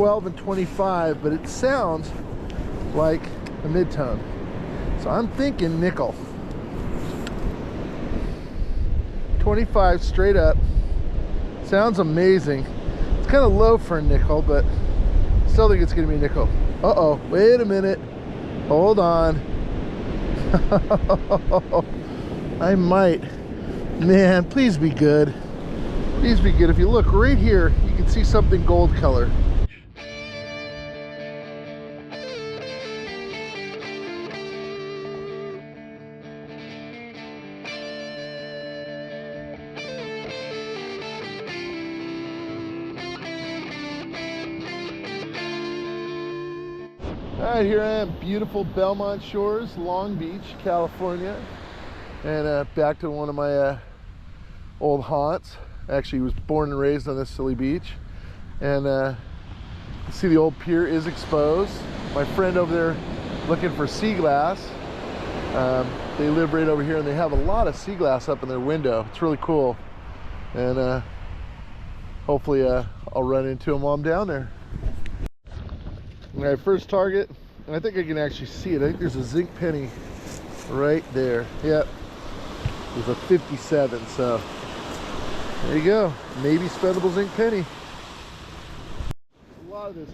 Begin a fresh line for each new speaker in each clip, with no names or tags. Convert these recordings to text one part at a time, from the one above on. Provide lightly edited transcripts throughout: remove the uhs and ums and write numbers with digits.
12 and 25, but it sounds like a mid-tone. So I'm thinking nickel. 25 straight up. Sounds amazing. It's kind of low for a nickel, but still think it's gonna be a nickel. Uh-oh, wait a minute. Hold on. I might. Man, please be good. Please be good. If you look right here, you can see something gold color. All right, here I am, beautiful Belmont Shores, Long Beach, California, and back to one of my old haunts. Actually, was born and raised on this silly beach, and you see the old pier is exposed. My friend over there looking for sea glass. They live right over here, and they have a lot of sea glass up in their window. It's really cool, and hopefully I'll run into them while I'm down there. All right, first target, and I think I can actually see it. I think there's a zinc penny right there. Yep, there's a 57, so there you go. Maybe spendable zinc penny. A lot of this,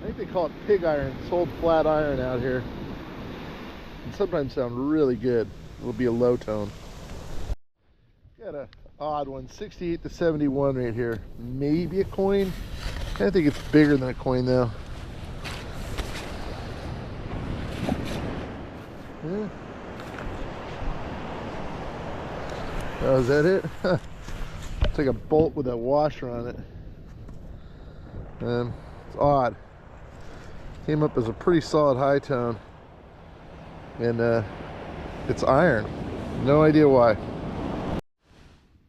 I think they call it pig iron. It's old flat iron out here. And sometimes sound really good. It'll be a low tone. Got a odd one, 68 to 71 right here. Maybe a coin. I think it's bigger than a coin though. Yeah. Oh, is that it? It's like a bolt with a washer on it. It's odd. Came up as a pretty solid high tone, and it's iron. No idea why.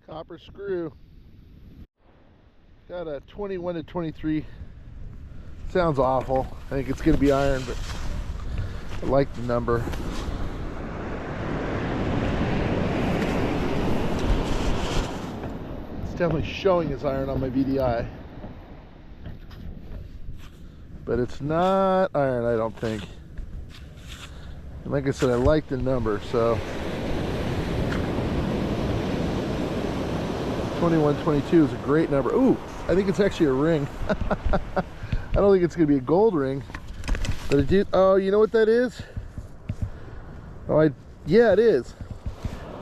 Copper screw. Got a 21 to 23. Sounds awful. I think it's going to be iron, but I like the number. It's definitely showing as iron on my VDI, but it's not iron, I don't think. And like I said, I like the number, so 2122 is a great number. Ooh, I think it's actually a ring. I don't think it's going to be a gold ring, but it did. Oh, you know what that is? Oh, yeah, it is.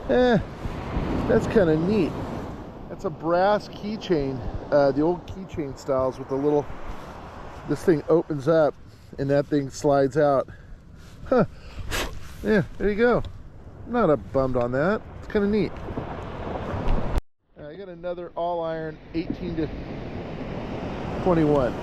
That's kind of neat. That's a brass keychain, the old keychain styles with the little, this thing opens up and that thing slides out. Huh. Yeah, there you go. Not a bummed on that. It's kind of neat. I got another all iron 18 to 21.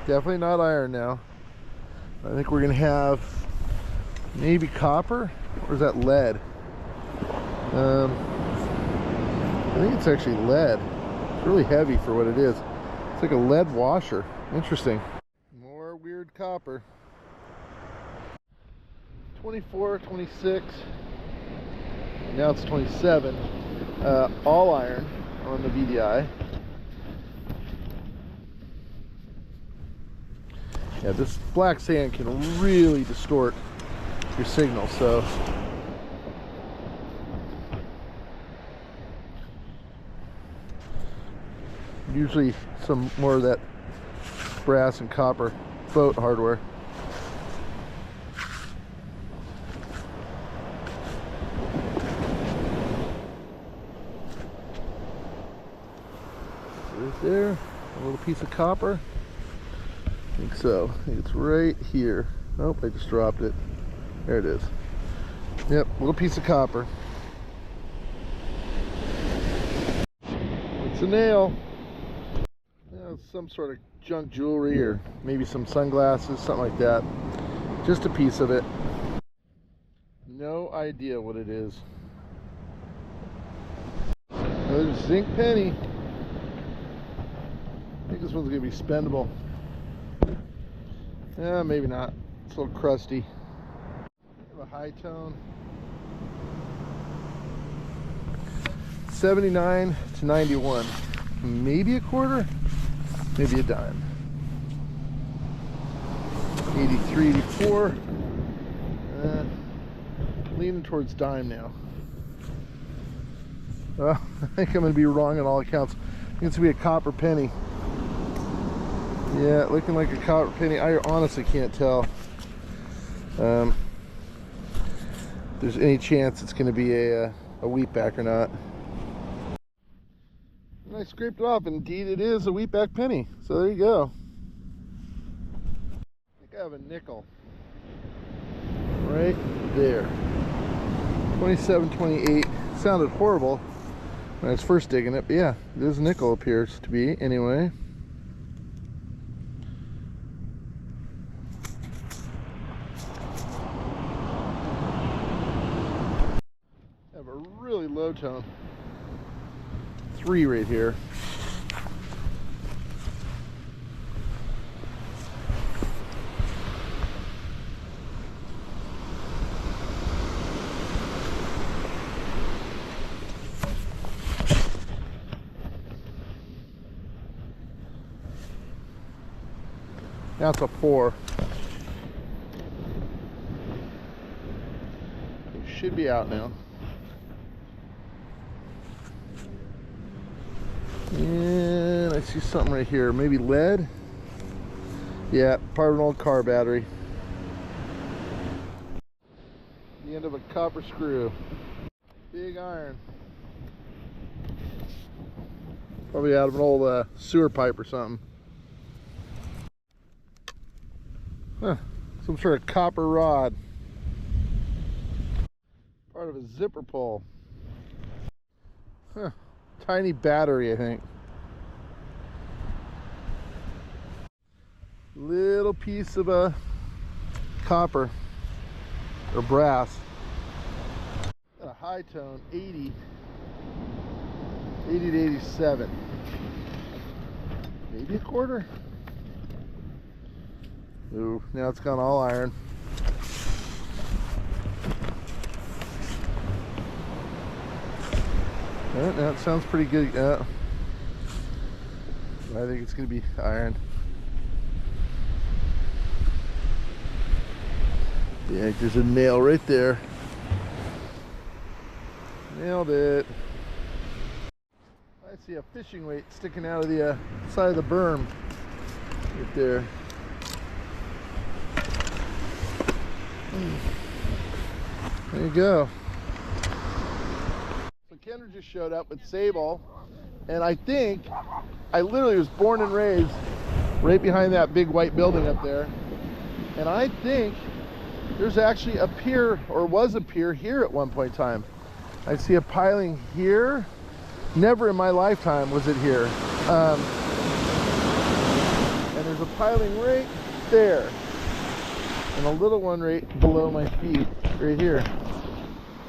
Definitely not iron now. I think we're gonna have maybe copper, or is that lead? I think it's actually lead. It's really heavy for what it is. It's like a lead washer. Interesting. More weird copper. 24, 26. Now it's 27. All iron on the VDI. Yeah, this black sand can really distort your signal, so usually some more of that brass and copper boat hardware. Right there, a little piece of copper. I think so. I think it's right here. Oh, I just dropped it. There it is. Yep, little piece of copper. It's a nail. Yeah, some sort of junk jewelry or maybe some sunglasses, something like that. Just a piece of it. No idea what it is. Another zinc penny. I think this one's gonna be spendable. Yeah, maybe not. It's a little crusty. Have a high tone. 79 to 91. Maybe a quarter, maybe a dime. 83, 84. Leaning towards dime now. Well, I think I'm going to be wrong on all accounts. I think it's going to be a copper penny. Yeah, looking like a copper penny. I honestly can't tell. If there's any chance it's going to be a wheatback or not. And I scraped it off. Indeed, it is a wheatback penny. So there you go. I think I have a nickel right there. 27.28. Sounded horrible when I was first digging it, but yeah, this nickel appears to be anyway. Have a really low tone. 3 right here. That's a 4. It should be out now. And I see something right here. Maybe lead? Yeah, part of an old car battery. The end of a copper screw. Big iron. Probably out of an old sewer pipe or something. Huh, some sort of copper rod. Part of a zipper pull. Huh, tiny battery, I think. Little piece of copper or brass. Got a high tone, 80 to 87. Maybe a quarter. Ooh, now it's gone all iron. That sounds pretty good. I think it's going to be iron. Yeah, there's a nail right there. Nailed it. I see a fishing weight sticking out of the side of the berm right there. There you go. So Kendra just showed up with Sable, and I think I literally was born and raised right behind that big white building up there, and I think there's actually a pier, or was a pier here at one point in time. I see a piling here. Never in my lifetime was it here. And there's a piling right there. And a little one right below my feet, right here.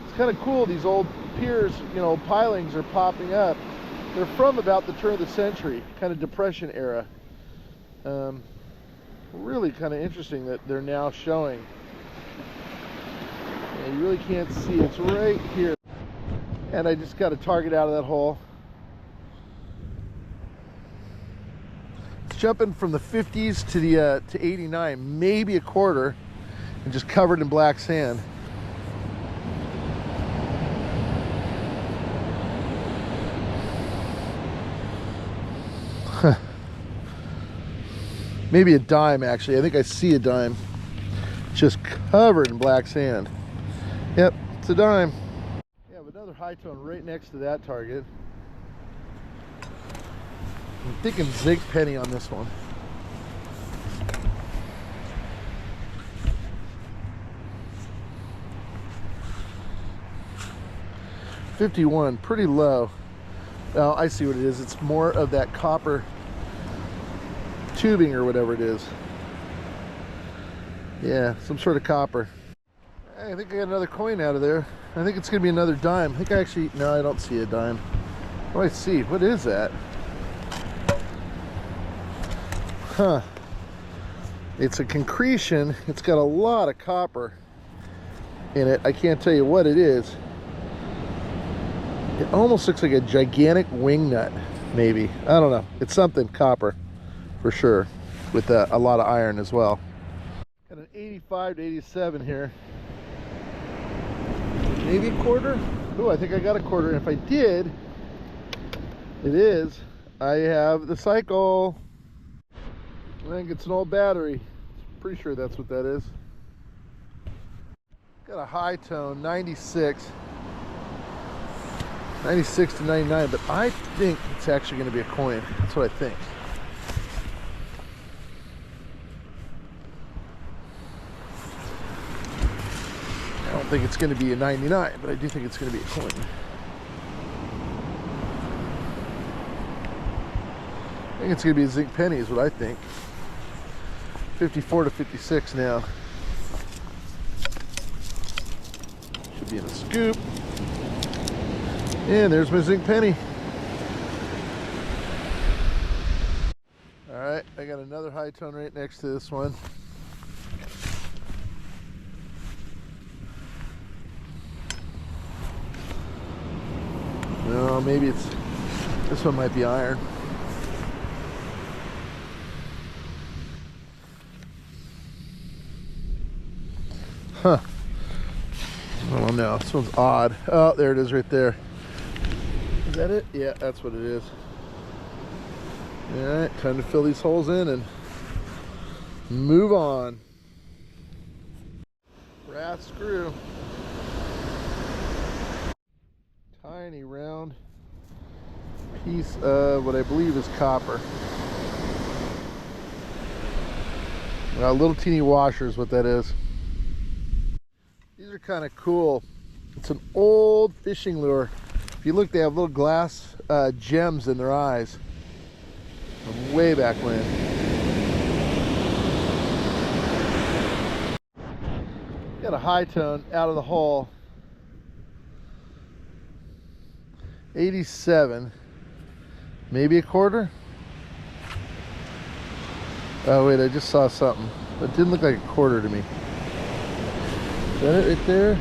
It's kind of cool, these old piers, you know, pilings are popping up. They're from about the turn of the century, kind of Depression era. Really kind of interesting that they're now showing. Yeah, you really can't see, it's right here. And I just got a target out of that hole. Jumping from the 50s to the to 89, maybe a quarter, and just covered in black sand. Maybe a dime, actually. I think I see a dime, just covered in black sand. Yep, it's a dime. Yeah, but another high tone right next to that target. I'm thinking zinc penny on this one. $51, pretty low. Oh, I see what it is. It's more of that copper tubing or whatever it is. Yeah, some sort of copper. I think I got another coin out of there. I think it's gonna be another dime. I think I actually, no, I don't see a dime. Oh, I see. What is that? Huh. It's a concretion. It's got a lot of copper in it. I can't tell you what it is. It almost looks like a gigantic wing nut, maybe. I don't know. It's something copper, for sure, with a lot of iron as well. Got an 85 to 87 here. Maybe a quarter? Oh, I think I got a quarter. And if I did, it is. I have the cycle. I think it's an old battery. Pretty sure that's what that is. Got a high tone, 96. 96 to 99, but I think it's actually going to be a coin. That's what I think. I don't think it's going to be a 99, but I do think it's going to be a coin. I think it's going to be a zinc penny is what I think. 54 to 56 now. Should be in a scoop. And there's my zinc penny. All right, I got another high tone right next to this one. No, maybe it's, this one might be iron. Huh. I don't know, this one's odd. Oh, there it is right there. Is that it? Yeah, that's what it is. All right, time to fill these holes in and move on. Brass screw. Tiny round piece of what I believe is copper. Little teeny washer is what that is. These are kind of cool. It's an old fishing lure. If you look, they have little glass gems in their eyes from way back when. Got a high tone out of the hole. 87, maybe a quarter. Oh wait, I just saw something. It didn't look like a quarter to me. Is that it right there?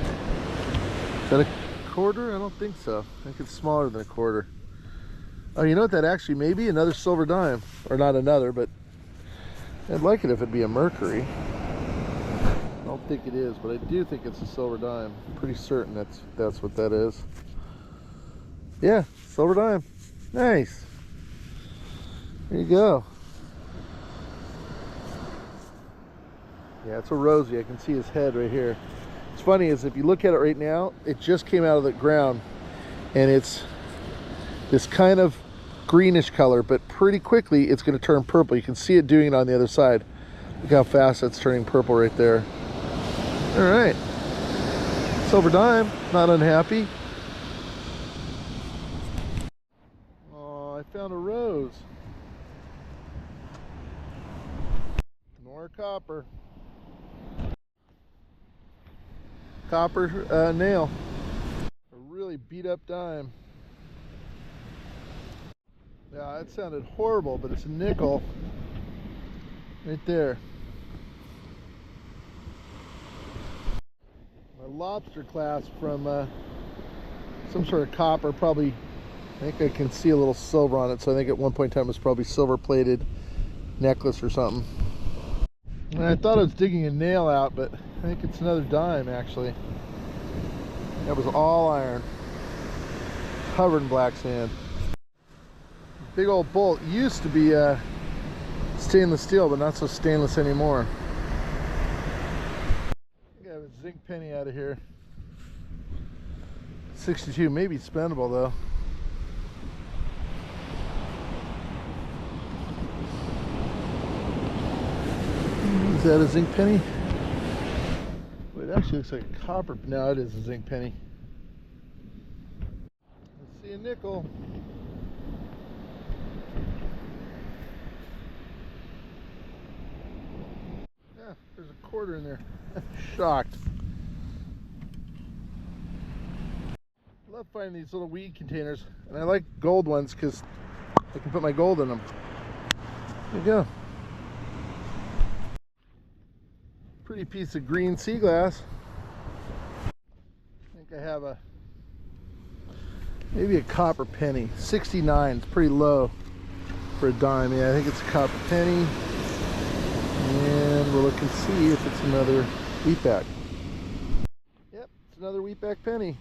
Is that a quarter? I don't think so. I think it's smaller than a quarter. Oh, you know what that actually may be? Another silver dime. Or not another, but I'd like it if it'd be a mercury. I don't think it is, but I do think it's a silver dime. I'm pretty certain that's what that is. Yeah, silver dime. Nice. There you go. Yeah, it's a rosy. I can see his head right here. What's funny is if you look at it right now, it just came out of the ground and it's this kind of greenish color, but pretty quickly it's going to turn purple. You can see it doing it on the other side. Look how fast it's turning purple right there. All right, silver dime, not unhappy. Oh, I found a rose. More copper. Copper nail. A really beat up dime. Yeah, that sounded horrible, but it's a nickel right there. A lobster clasp from some sort of copper, probably. I think I can see a little silver on it, so I think at one point in time it was probably silver plated necklace or something. And I thought I was digging a nail out, but I think it's another dime actually. That was all iron, covered in black sand. Big old bolt used to be stainless steel, but not so stainless anymore. I got a zinc penny out of here. 62, maybe spendable though. Is that a zinc penny? Well, it actually looks like a copper. No, it is a zinc penny. Let's see a nickel. Yeah, there's a quarter in there. Shocked. Love finding these little weed containers, and I like gold ones because I can put my gold in them. There you go. Pretty piece of green sea glass. I think I have maybe a copper penny. 69, it's pretty low for a dime. Yeah, I think it's a copper penny. And we'll look and see if it's another wheatback. Yep, it's another wheatback penny.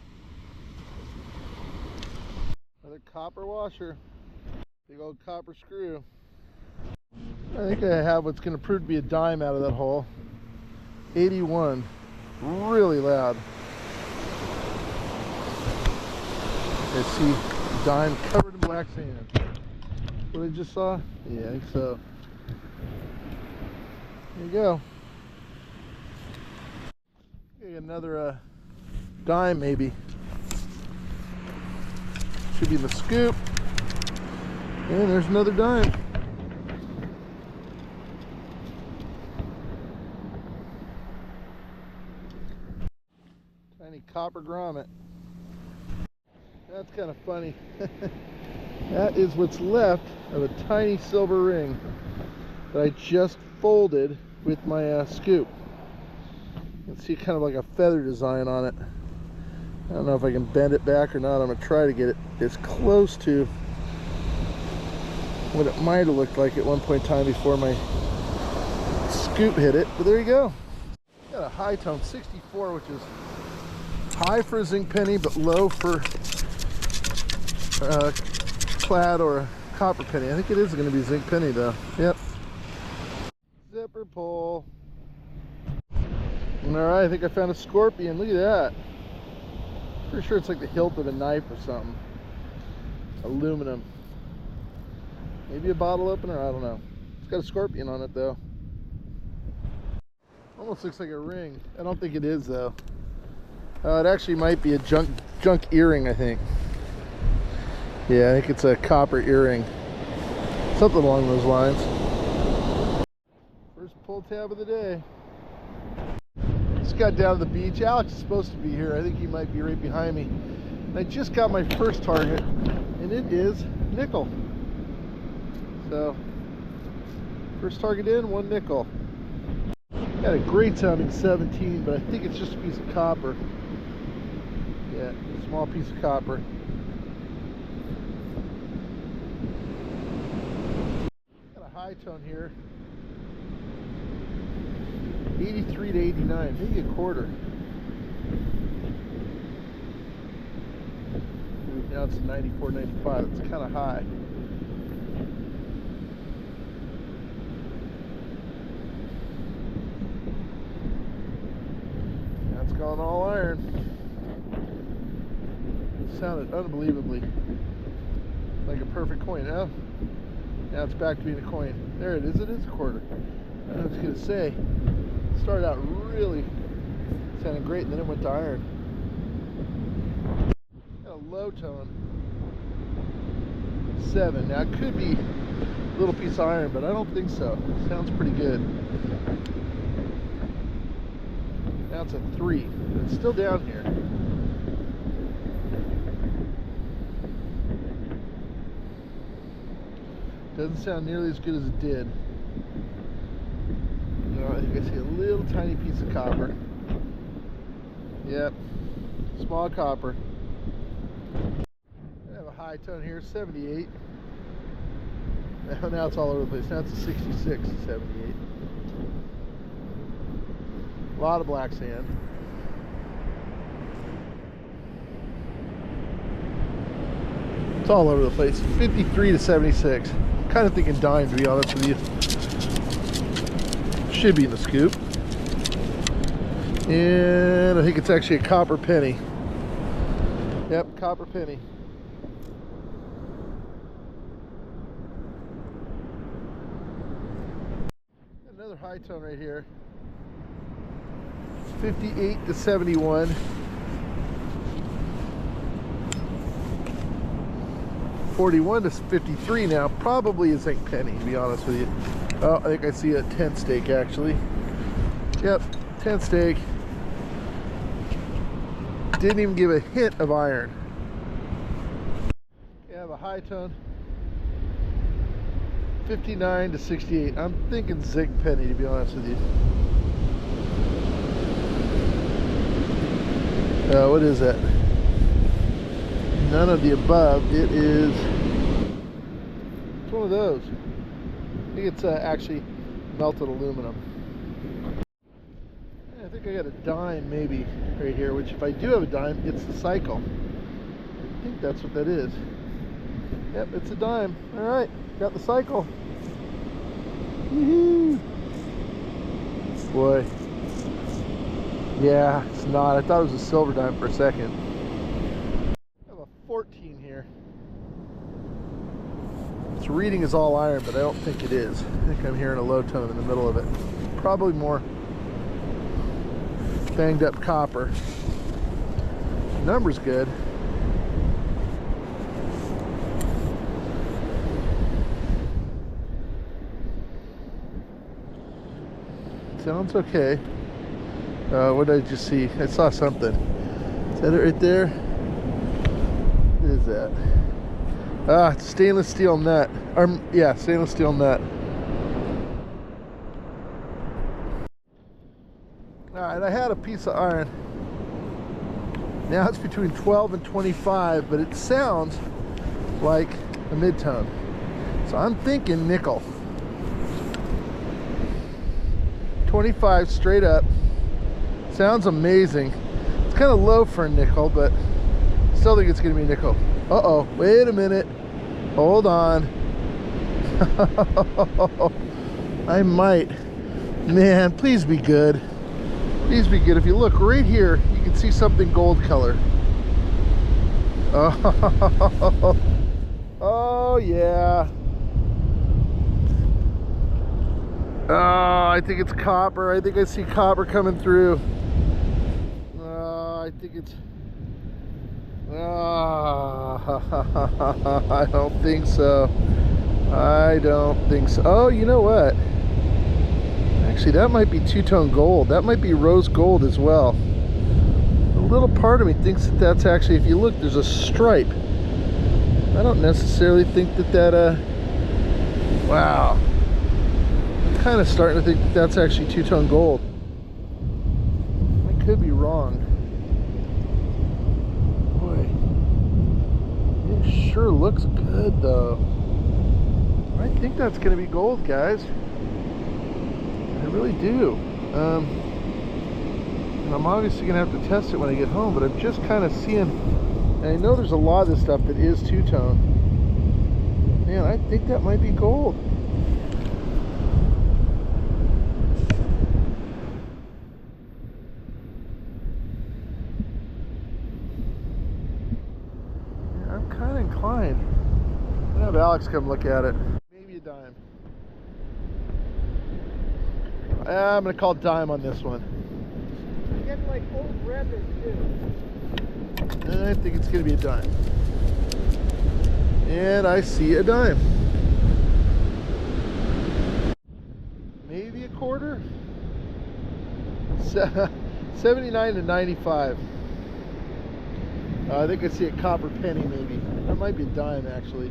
Another copper washer. Big old copper screw. I think I have what's going to prove to be a dime out of that hole. 81. Really loud. I see dime covered in black sand. What I just saw? Yeah, I think so. There you go. Okay, another dime maybe. Should be in the scoop. And there's another dime. Tiny copper grommet. That's kind of funny. That is what's left of a tiny silver ring that I just folded with my scoop. You can see kind of like a feather design on it. I don't know if I can bend it back or not. I'm going to try to get it as close to what it might have looked like at one point in time before my scoop hit it. But there you go. Got a high tone 64, which is high for a zinc penny but low for clad or a copper penny. I think it is going to be zinc penny though. Yep. Zipper pull. Alright, I think I found a scorpion. Look at that. Pretty sure it's like the hilt of a knife or something. Aluminum. Maybe a bottle opener, I don't know. It's got a scorpion on it though. Almost looks like a ring. I don't think it is though. It actually might be a junk earring, I think. Yeah, I think it's a copper earring. Something along those lines. First pull tab of the day. Just got down to the beach. Alex is supposed to be here. I think he might be right behind me. And I just got my first target, and it is nickel. So, first target in, one nickel. Got a great sounding 17, but I think it's just a piece of copper. Yeah, a small piece of copper. Got a high tone here. 83 to 89, maybe a quarter. Now it's 94, 95. It's kind of high. That's gone all iron. It sounded unbelievably like a perfect coin. Now it's back to being a coin. There it is. It is a quarter. I was going to say, started out really sounding great, and then it went to iron. Got a low tone 7. Now it could be a little piece of iron, but I don't think so. It sounds pretty good. Now it's a 3. It's still down here. Doesn't sound nearly as good as it did. I think I see a little tiny piece of copper. Yep, small copper. I have a high tone here, 78. Now it's all over the place. Now it's a 66, 78. A lot of black sand. It's all over the place. 53 to 76. Kind of thinking dime, to be honest with you. Should be in the scoop. And I think it's actually a copper penny. Yep, copper penny. Another high tone right here. 58 to 71. 41 to 53 now. Probably a zinc penny, to be honest with you. Oh, I think I see a 10 stake actually. Yep, 10 stake. Didn't even give a hint of iron. have a high tone. 59 to 68. I'm thinking zinc penny, to be honest with you. What is that? None of the above. It is. It's one of those. I think it's actually melted aluminum. I think I got a dime maybe right here, which if I do have a dime, it's the cycle. I think that's what that is. Yep, it's a dime. All right, got the cycle. Woohoo! Boy. Yeah, it's not. I thought it was a silver dime for a second. I have a 14 here. Its reading is all iron, but I don't think it is. I think I'm hearing a low tone in the middle of it. Probably more banged up copper. The number's good. Sounds okay. What did I just see? I saw something. Is that it right there? What is that? Ah, it's stainless steel nut. Yeah, stainless steel nut. Alright, I had a piece of iron. Now it's between 12 and 25, but it sounds like a mid-tone. So I'm thinking nickel. 25 straight up. Sounds amazing. It's kind of low for a nickel, but still think it's going to be nickel. Uh-oh, wait a minute. Hold on. I might. Man, please be good. Please be good. If you look right here, you can see something gold color. Oh, oh yeah. Oh, I think it's copper. I think I see copper coming through. I think it's... I don't think so. I don't think so. Oh, you know what? Actually, that might be two-tone gold. That might be rose gold as well. A little part of me thinks that that's actually, if you look, there's a stripe. I don't necessarily think that wow. I'm kind of starting to think that that's actually two-tone gold. I could be wrong. It sure looks good though. I think that's going to be gold, guys. I really do. And I'm obviously going to have to test it when I get home, but I'm just kind of seeing, and I know there's a lot of this stuff that is two-tone. Man, I think that might be gold. Inclined. I'm gonna have Alex come look at it. Maybe a dime. I'm gonna call dime on this one.
You're getting like old rabbit too.
I think it's gonna be a dime. And I see a dime. Maybe a quarter? 79 to 95. I think I see a copper penny maybe. That might be a dime actually.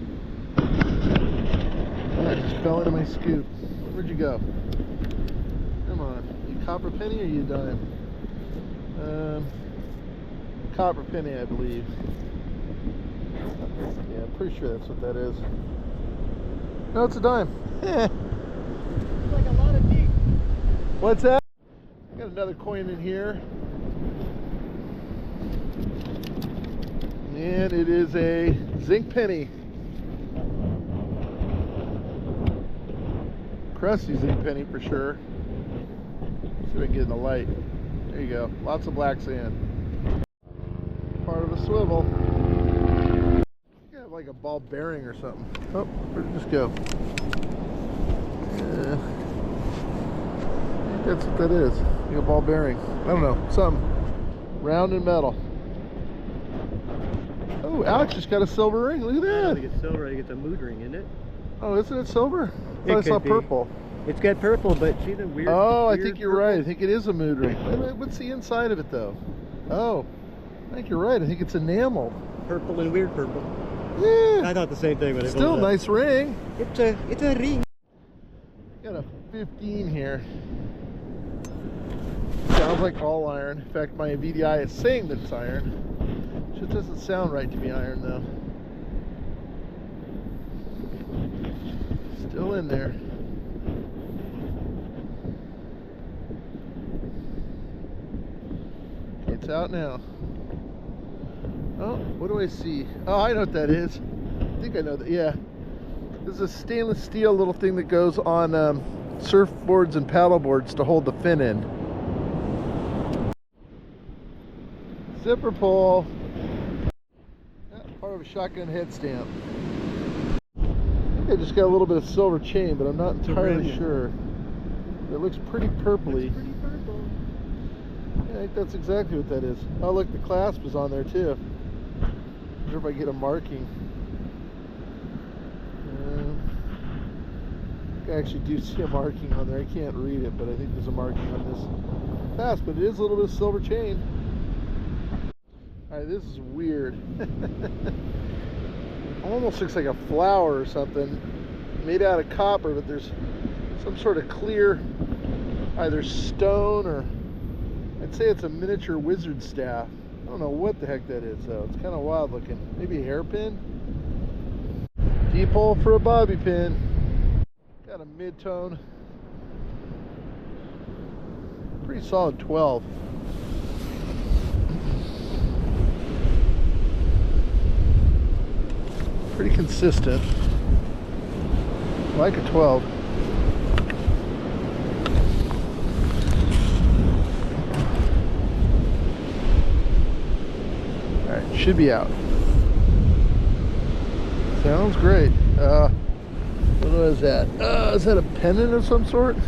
I just fell into my scoop. Where'd you go? Come on. You copper penny or you a dime? Copper penny, I believe. Yeah, I'm pretty sure that's what that is. No, it's a dime.
It's like a lot of deep.
What's that? I got another coin in here. And it is a zinc penny. Crusty zinc penny for sure. See if I can get in the light. There you go. Lots of black sand. Part of a swivel. You have like a ball bearing or something. Oh, where'd it just go? I think that's what that is. Like a ball bearing. I don't know. Something round and metal. Oh, Alex just got a silver ring. Look at that.
I think it's silver. I think it's a mood ring, isn't it?
Oh, isn't it silver? I thought I saw purple.
It's got purple, but see the weird...
Oh, I
weird
think you're
purple?
right. I think it is a mood ring. Wait a minute, what's the inside of it, though? Oh, I think you're right. I think it's enamel.
Purple and weird purple.
Yeah.
I thought the same thing when I
Still
pulled it up.
nice ring.
It's a ring.
Got a 15 here. Sounds like all iron. In fact, my VDI is saying that it's iron. Just doesn't sound right to be iron though. Still in there. It's out now. Oh, what do I see? Oh, I know what that is. I think I know that. Yeah. This is a stainless steel little thing that goes on surfboards and paddleboards to hold the fin in. Zipper pull. Yeah, part of a shotgun head stamp. I think I just got a little bit of silver chain, but I'm not entirely sure. It looks pretty purpley.
It's pretty purple.
Yeah, I think that's exactly what that is. Oh, look, the clasp is on there too. I wonder if I get a marking. I actually do see a marking on there. I can't read it, but I think there's a marking on this clasp, but it is a little bit of silver chain. Alright, this is weird. Almost looks like a flower or something made out of copper, but there's some sort of clear either stone or I'd say it's a miniature wizard staff. I don't know what the heck that is though. It's kind of wild looking. Maybe a hairpin? Deep hole for a bobby pin. Got a mid-tone. Pretty solid 12. Pretty consistent. Like a 12. Alright, should be out. Sounds great. What is that? Is that a pendant of some sort? I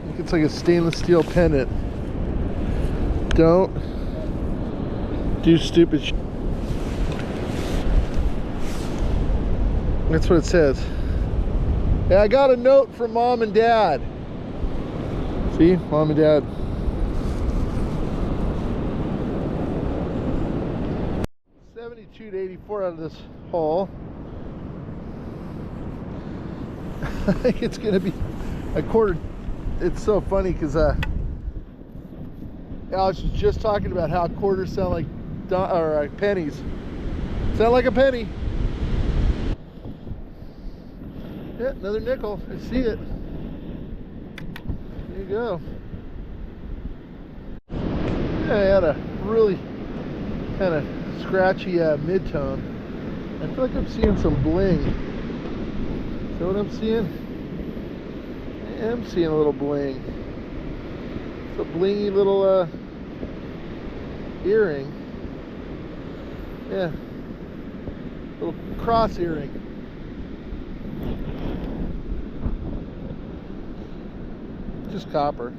think it's like a stainless steel pendant. Don't do stupid shit. That's what it says. Yeah, I got a note from Mom and Dad. See? Mom and Dad. $72 to $84 out of this hole. I think it's going to be a quarter. It's so funny because Alex was just talking about how quarters sound like pennies. Sound like a penny. Yeah, another nickel. I see it. There you go. Yeah, I had a really kind of scratchy mid-tone. I feel like I'm seeing some bling. Is that what I'm seeing? I am seeing a little bling. It's a blingy little earring. Yeah. Little cross earring. Just copper.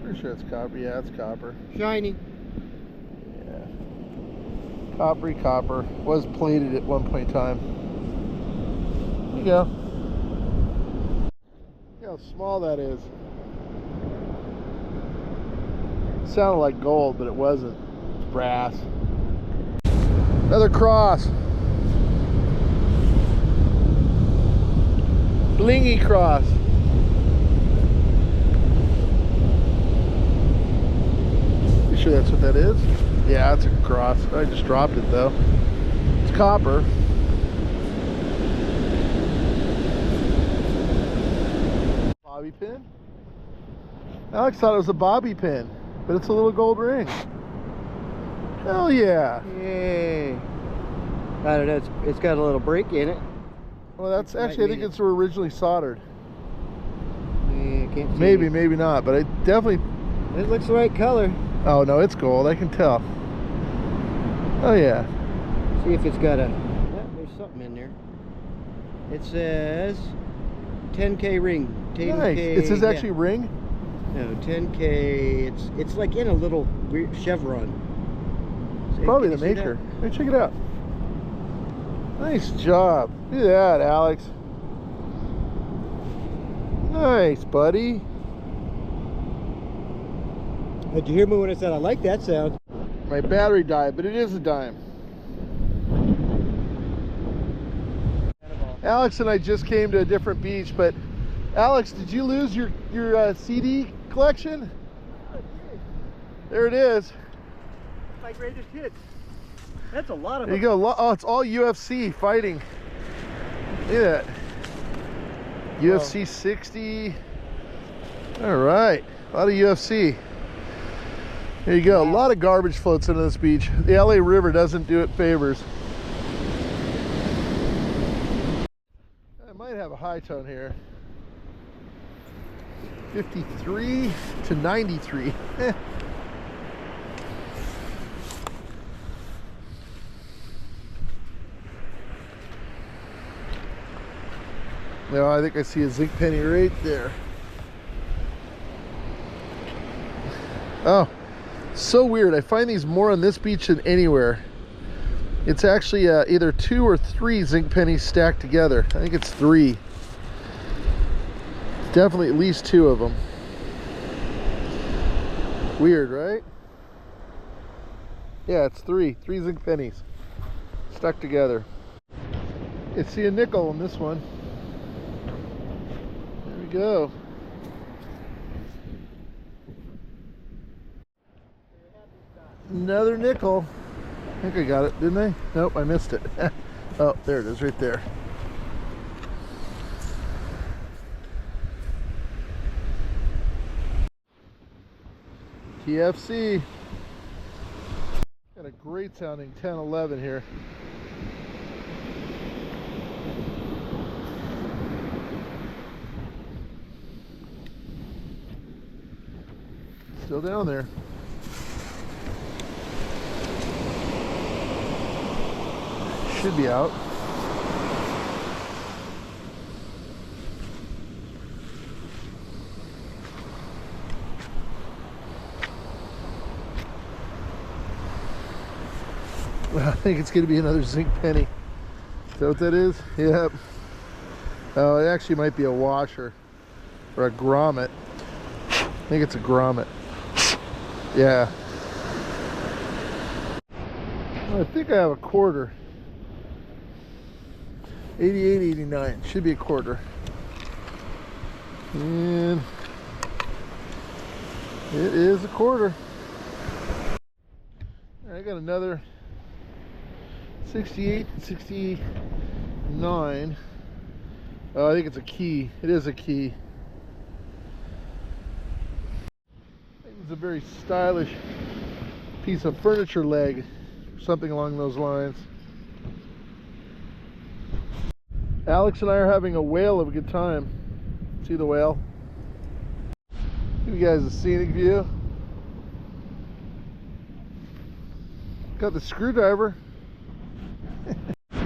Pretty sure it's copper. Yeah, it's copper.
Shiny.
Yeah. Coppery copper. Was plated at one point in time. There you go. Look how small that is. It sounded like gold, but it wasn't. It's brass. Another cross. Blingy cross. You sure that's what that is? Yeah, it's a cross. I just dropped it though. It's copper. Bobby pin? Alex thought it was a bobby pin, but it's a little gold ring. Hell yeah.
Yay. I don't know, it's got a little break in it.
Well, that's actually, I think it's originally soldered.
Yeah, can't see.
Maybe, maybe not, but I definitely...
It looks the right color.
Oh no, it's gold, I can tell. Oh yeah.
See if it's got a... Oh, there's something in there. It says 10K ring. 10K,
Nice. It says actually ring?
No, 10K. It's like in a little weird chevron. So,
Probably
can
the
you see
maker.
that?
Hey, check it out. Nice job. Look at that, Alex. Nice, buddy.
Did you hear me when I said I like that sound?
My battery died, but it is a dime. Alex and I just came to a different beach, but Alex, did you lose your CD collection? There it is.
My greatest hits. That's a lot of
There you go. Oh, it's all UFC fighting. Look at that. UFC 60. All right. A lot of UFC. There you go. A lot of garbage floats into this beach. The LA River doesn't do it favors. I might have a high tone here. 53 to 93. No, I think I see a zinc penny right there. Oh, so weird. I find these more on this beach than anywhere. It's actually either 2 or 3 zinc pennies stacked together. I think it's 3. It's definitely at least 2 of them. Weird, right? Yeah, it's 3 zinc pennies stuck together. I see a nickel on this one. There we go. Another nickel. I think I got it, didn't I? Nope, I missed it. Oh, there it is, right there. TFC. Got a great sounding 1011 here. Still down there. Should be out. I think it's going to be another zinc penny. Is that what that is? Yep. Oh, it actually might be a washer or a grommet. I think it's a grommet. Yeah. I think I have a quarter. 88, 89. Should be a quarter. And it is a quarter. I got another 68, 69. Oh, I think it's a key. It is a key. I think it's a very stylish piece of furniture leg. Something along those lines. Alex and I are having a whale of a good time. See the whale? Give you guys a scenic view. Got the screwdriver.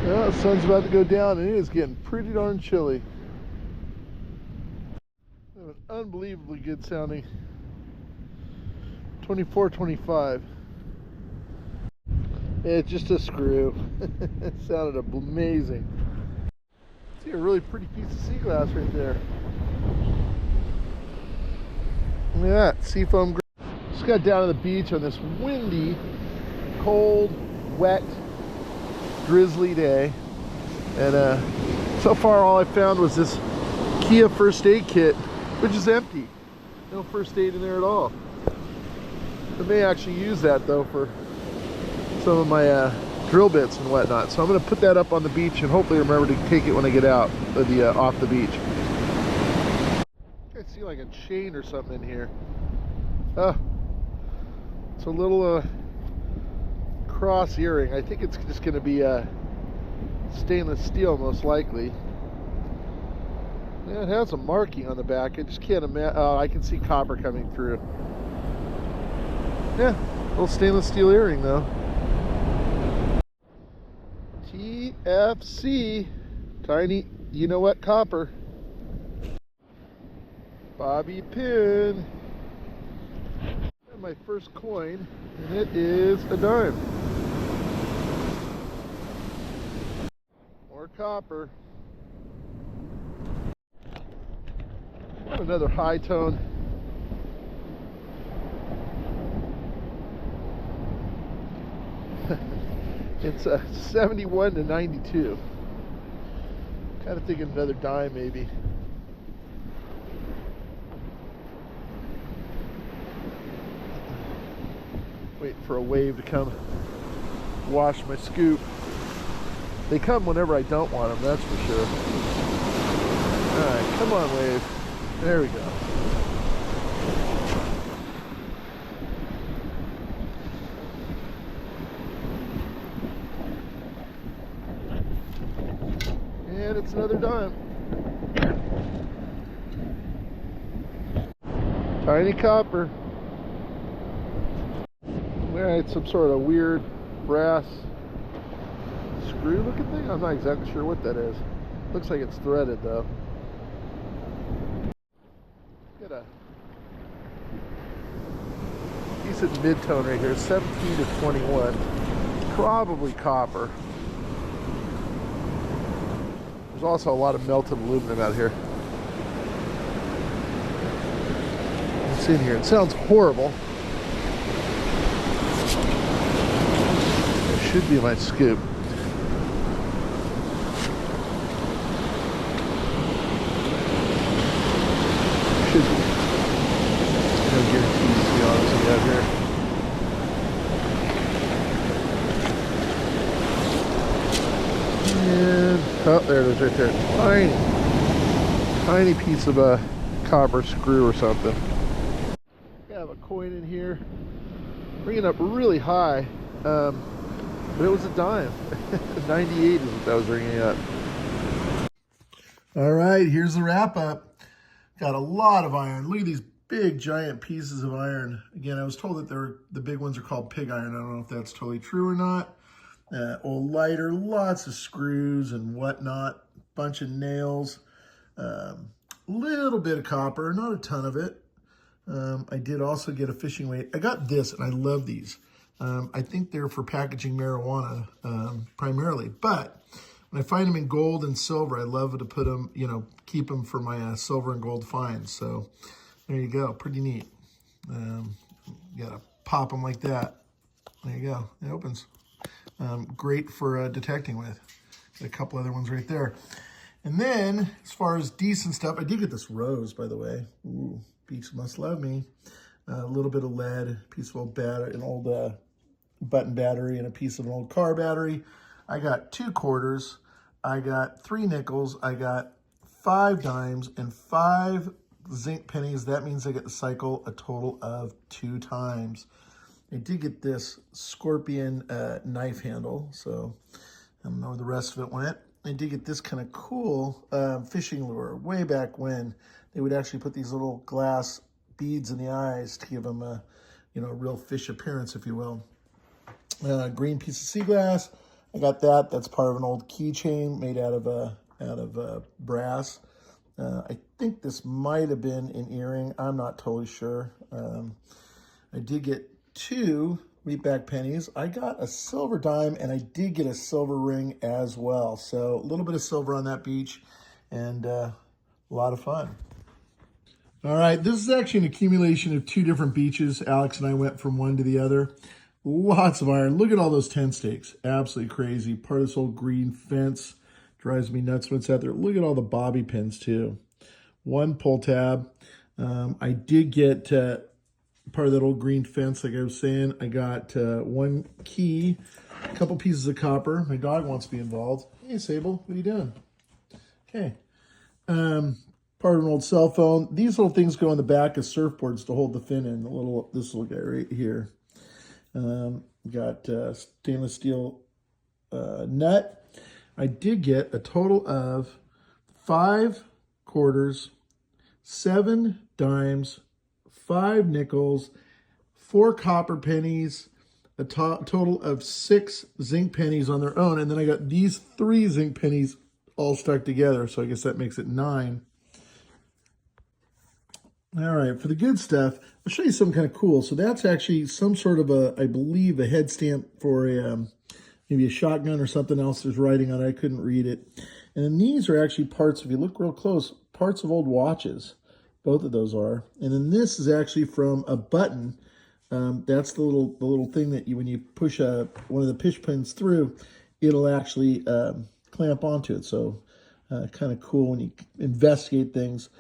Well, the sun's about to go down and it is getting pretty darn chilly. We have an unbelievably good sounding 24-25. It's just a screw. It sounded amazing. See a really pretty piece of sea glass right there. Look at that, seafoam. Just got down to the beach on this windy, cold, wet, drizzly day, and so far all I found was this Kia first aid kit, which is empty. No first aid in there at all. I may actually use that though for some of my drill bits and whatnot, so I'm going to put that up on the beach and hopefully remember to take it when I get out of the off the beach. I see like a chain or something in here. Oh, it's a little cross earring. I think it's just going to be stainless steel most likely. Yeah, it has a marking on the back. I just can't imagine. Oh, I can see copper coming through. Yeah, little stainless steel earring though. TFC, tiny, you know what, copper. Bobby pin. And my first coin, and it is a dime. More copper. Another high tone. It's a 71 to 92. Kind of thinking another dime maybe. Wait for a wave to come wash my scoop. They come whenever I don't want them, that's for sure. Alright, come on wave. There we go. And it's another dime. Tiny copper. Alright, some sort of weird brass screw looking thing. I'm not exactly sure what that is. Looks like it's threaded though. Get a decent mid-tone right here, 17 to 21. Probably copper. There's also a lot of melted aluminum out here. It's in here. It sounds horrible. It should be my scoop. Should be. No guarantees, to be honest with you out here. And, oh, there it is right there. Tiny piece of a copper screw or something. I have a coin in here. Bringing up really high. But it was a dime. 98 is what that was ringing up. All right, here's the wrap up. Got a lot of iron. Look at these big, giant pieces of iron. Again, I was told that the big ones are called pig iron. I don't know if that's totally true or not. Old lighter, lots of screws and whatnot. Bunch of nails. Little bit of copper, not a ton of it. I did also get a fishing weight. I got this, and I love these. I think they're for packaging marijuana primarily, but when I find them in gold and silver, I love to put them, keep them for my silver and gold finds. So there you go, pretty neat. You gotta pop them like that. There you go, it opens. Great for detecting with. Got a couple other ones right there. And then, as far as decent stuff, I did get this rose, by the way. Ooh, beach must love me. A little bit of lead, a piece of old battery, an old button battery, and a piece of an old car battery. I got 2 quarters. I got 3 nickels. I got 5 dimes and 5 zinc pennies. That means I get to cycle a total of 2 times. I did get this scorpion knife handle, so I don't know where the rest of it went. I did get this kind of cool fishing lure. Way back when, they would actually put these little glass beads in the eyes to give them a, real fish appearance, if you will. Green piece of sea glass. I got that. That's part of an old keychain made out of brass. I think this might have been an earring. I'm not totally sure. I did get 2 wheatback pennies. I got a silver dime, and I did get a silver ring as well. So a little bit of silver on that beach, and a lot of fun. All right, this is actually an accumulation of 2 different beaches. Alex and I went from one to the other. Lots of iron. Look at all those tent stakes. Absolutely crazy. Part of this old green fence. Drives me nuts when it's out there. Look at all the bobby pins too. 1 pull tab. I did get part of that old green fence, like I was saying. I got 1 key, a couple pieces of copper. My dog wants to be involved. Hey, Sable, what are you doing? Okay. Part of an old cell phone. These little things go on the back of surfboards to hold the fin in. This little guy right here. Got stainless steel nut. I did get a total of 5 quarters, 7 dimes, 5 nickels, 4 copper pennies, a total of 6 zinc pennies on their own. And then I got these 3 zinc pennies all stuck together. So I guess that makes it 9. All right, for the good stuff, I'll show you something kind of cool. So that's actually some sort of I believe, a head stamp for maybe a shotgun or something else. There's writing on it. I couldn't read it. And then these are actually parts, if you look real close, parts of old watches. Both of those are. And then this is actually from a button. That's the little thing that when you push one of the push pins through, it'll actually clamp onto it. So Kind of cool when you investigate things.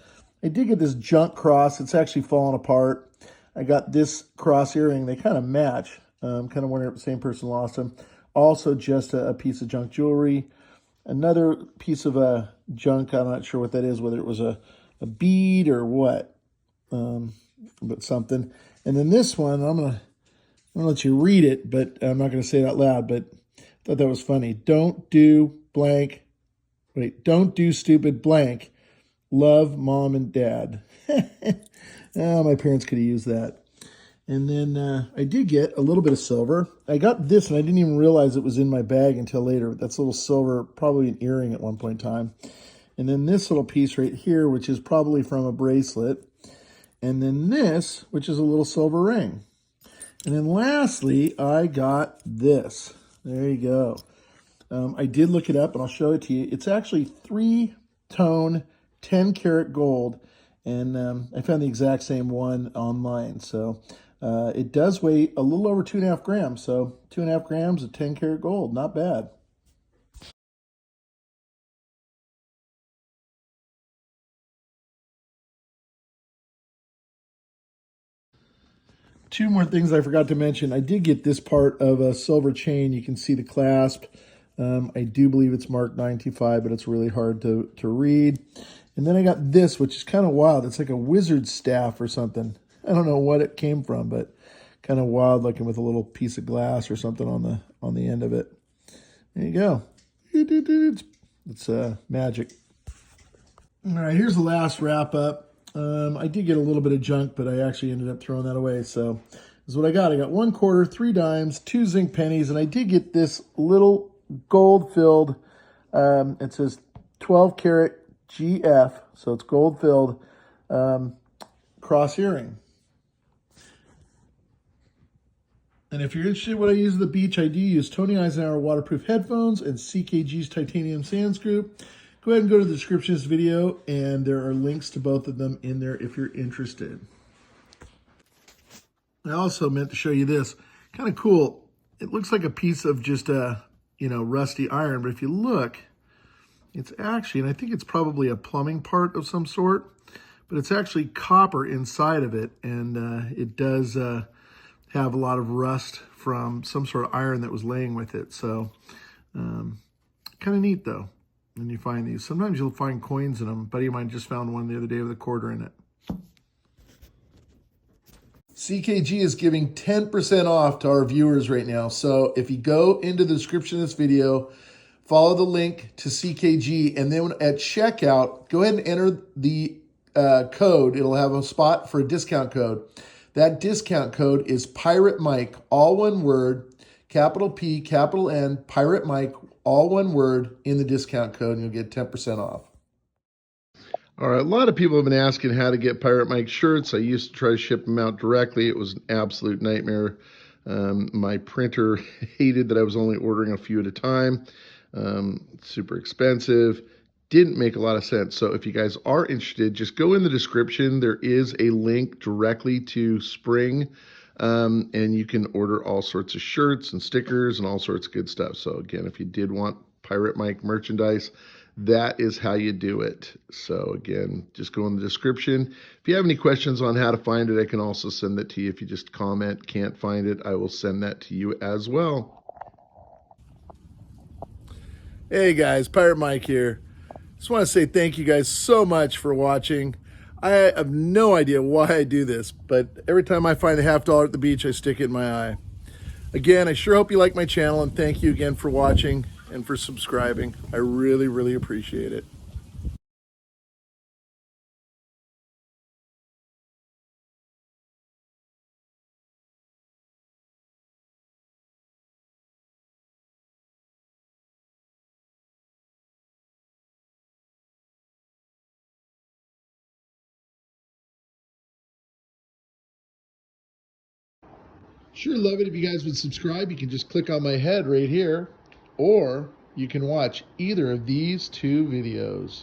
I did get this junk cross. It's actually fallen apart. I got this cross earring. They kind of match. Kind of wondering if the same person lost them. Also just a piece of junk jewelry. Another piece of junk. I'm not sure what that is, whether it was a bead or what. But something. And then this one, I'm gonna let you read it, but I'm not gonna say it out loud, but I thought that was funny. Don't do blank. Wait, don't do stupid blank. Love, mom and dad. Oh, my parents could have used that. And then I did get a little bit of silver. I got this, and I didn't even realize it was in my bag until later. That's a little silver, probably an earring at one point in time. And then this little piece right here, which is probably from a bracelet. And then this, which is a little silver ring. And then lastly, I got this. There you go. I did look it up, and I'll show it to you. It's actually 3-tone, 10-karat gold, and I found the exact same one online. So it does weigh a little over 2.5 grams. So 2.5 grams of 10-karat gold, not bad. Two more things I forgot to mention. I did get this part of a silver chain. You can see the clasp. I do believe it's marked 925, but it's really hard to read. And then I got this, which is kind of wild. It's like a wizard staff or something. I don't know what it came from, but kind of wild looking with a little piece of glass or something on the end of it. There you go. It's magic. All right, here's the last wrap up. I did get a little bit of junk, but I actually ended up throwing that away. So this is what I got. I got 1 quarter, 3 dimes, 2 zinc pennies, and I did get this little gold-filled, it says 12-karat GF, so it's gold-filled cross earring. And if you're interested in what I use at the beach, I do use Tony Eisenhower waterproof headphones and CKG's titanium sand screw. Go ahead and go to the description of this video, and there are links to both of them in there if you're interested. I also meant to show you this. Kind of cool. It looks like a piece of just rusty iron, but if you look, it's actually, and I think it's probably a plumbing part of some sort, but it's actually copper inside of it, and it does have a lot of rust from some sort of iron that was laying with it. So kind of neat though when you find these. Sometimes you'll find coins in them. A buddy of mine just found one the other day with a quarter in it. CKG is giving 10% off to our viewers right now. So if you go into the description of this video, follow the link to CKG, and then at checkout, go ahead and enter the code. It'll have a spot for a discount code. That discount code is Pirate Mike, all one word, capital P, capital N, Pirate Mike, all one word in the discount code, and you'll get 10% off. All right, a lot of people have been asking how to get Pirate Mike shirts. I used to try to ship them out directly. It was an absolute nightmare. My printer hated that I was only ordering a few at a time. Super expensive. Didn't make a lot of sense. So if you guys are interested, just go in the description. There is a link directly to Spring, and you can order all sorts of shirts and stickers and all sorts of good stuff. So again, if you did want Pirate Mike merchandise, that is how you do it. So again, just go in the description. If you have any questions on how to find it, I can also send that to you. If you just comment, can't find it, I will send that to you as well. Hey guys, Pirate Mike here. Just want to say thank you guys so much for watching. I have no idea why I do this, but every time I find a $50 at the beach, I stick it in my eye. Again, I sure hope you like my channel, and thank you again for watching and for subscribing. I really, really appreciate it. Sure love it if you guys would subscribe. You can just click on my head right here, or you can watch either of these 2 videos.